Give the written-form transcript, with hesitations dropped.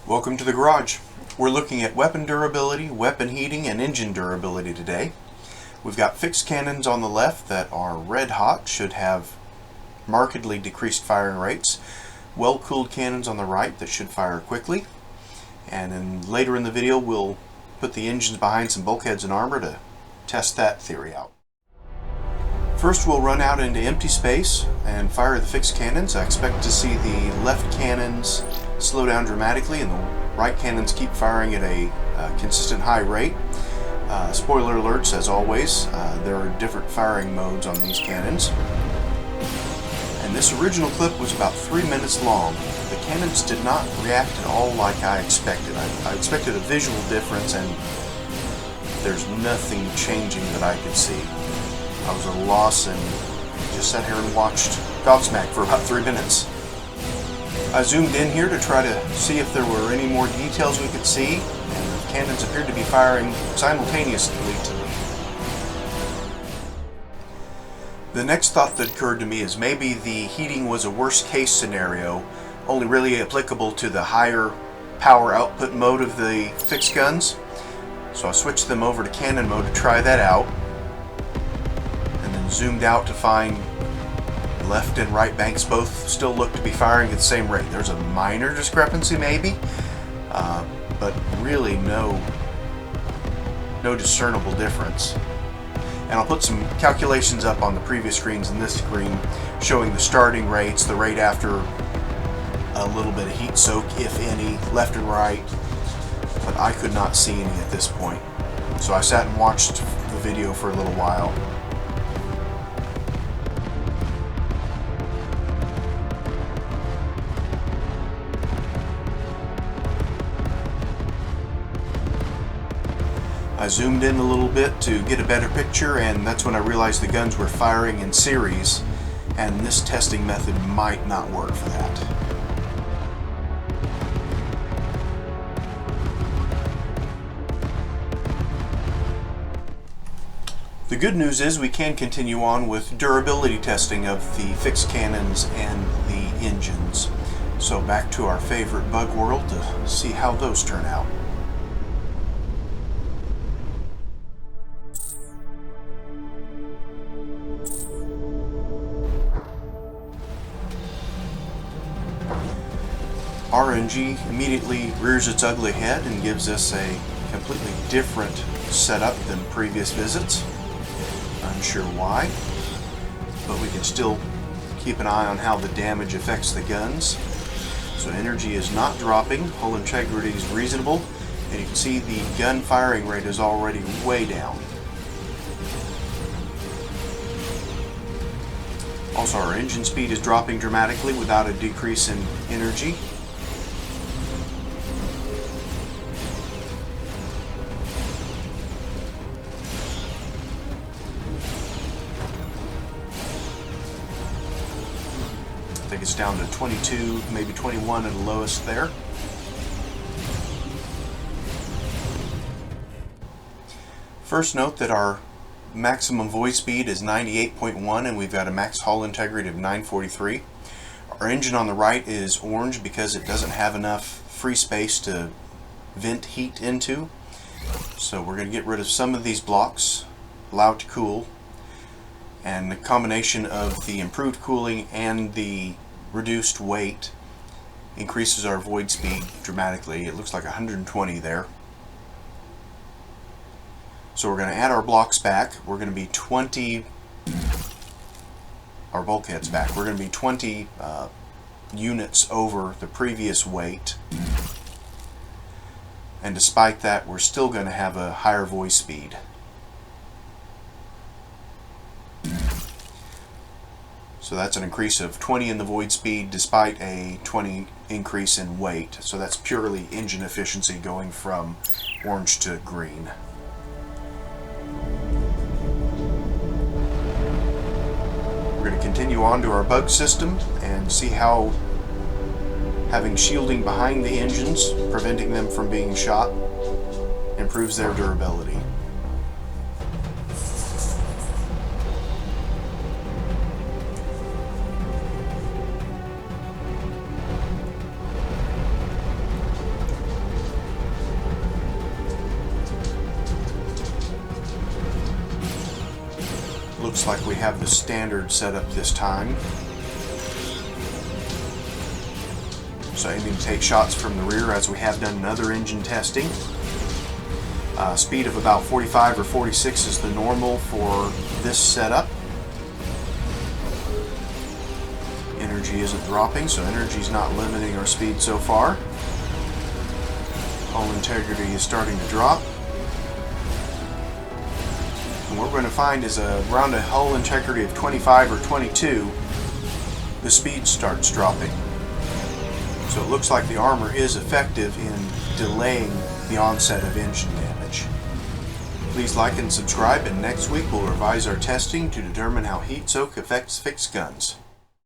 Welcome to the garage. We're looking at weapon durability, weapon heating, and engine durability today. We've got fixed cannons on the left that are red hot, should have markedly decreased firing rates. Well-cooled cannons on the right that should fire quickly. And then later in the video we'll put the engines behind some bulkheads and armor to test that theory out. First we'll run out into empty space and fire the fixed cannons. I expect to see the left cannons slow down dramatically and the right cannons keep firing at a consistent high rate. Spoiler alerts, as always, there are different firing modes on these cannons. And this original clip was about 3 minutes long. The cannons did not react at all like I expected. I expected a visual difference, and there's nothing changing that I could see. I was at a loss and just sat here and watched gobsmacked for about 3 minutes. I zoomed in here to try to see if there were any more details we could see, and the cannons appeared to be firing simultaneously to me. The next thought that occurred to me is maybe the heating was a worst case scenario, only really applicable to the higher power output mode of the fixed guns. So I switched them over to cannon mode to try that out, and then zoomed out to find left and right banks both still look to be firing at the same rate. There's a minor discrepancy maybe, but really no discernible difference. And I'll put some calculations up on the previous screens and this screen showing the starting rates, the rate after a little bit of heat soak, if any, left and right, but I could not see any at this point. So I sat and watched the video for a little while. I zoomed in a little bit to get a better picture, and that's when I realized the guns were firing in series, and this testing method might not work for that. The good news is we can continue on with durability testing of the fixed cannons and the engines. So back to our favorite bug world to see how those turn out. RNG immediately rears its ugly head and gives us a completely different setup than previous visits. Unsure why, but we can still keep an eye on how the damage affects the guns. So energy is not dropping, hull integrity is reasonable, and you can see the gun firing rate is already way down. Also, our engine speed is dropping dramatically without a decrease in energy. I think it's down to 22, maybe 21 at the lowest there. First note that our maximum void speed is 98.1 and we've got a max hull integrity of 943. Our engine on the right is orange because it doesn't have enough free space to vent heat into. So we're going to get rid of some of these blocks, allow it to cool, and the combination of the improved cooling and the reduced weight increases our void speed dramatically. It looks like 120 there. So we're going to add our blocks back. We're going to be 20, our bulkheads back. We're going to be 20 units over the previous weight. And despite that, we're still going to have a higher void speed. So that's an increase of 20 in the void speed despite a 20 increase in weight. So that's purely engine efficiency going from orange to green. We're going to continue on to our bug system and see how having shielding behind the engines, preventing them from being shot, improves their durability. looks like we have the standard setup this time. So aiming to take shots from the rear as we have done in other engine testing. Speed of about 45 or 46 is the normal for this setup. Energy isn't dropping, so energy is not limiting our speed so far. Hull integrity is starting to drop. And what we're going to find is around a hull integrity of 25 or 22, the speed starts dropping. So it looks like the armor is effective in delaying the onset of engine damage. Please like and subscribe, and next week we'll revise our testing to determine how heat soak affects fixed guns.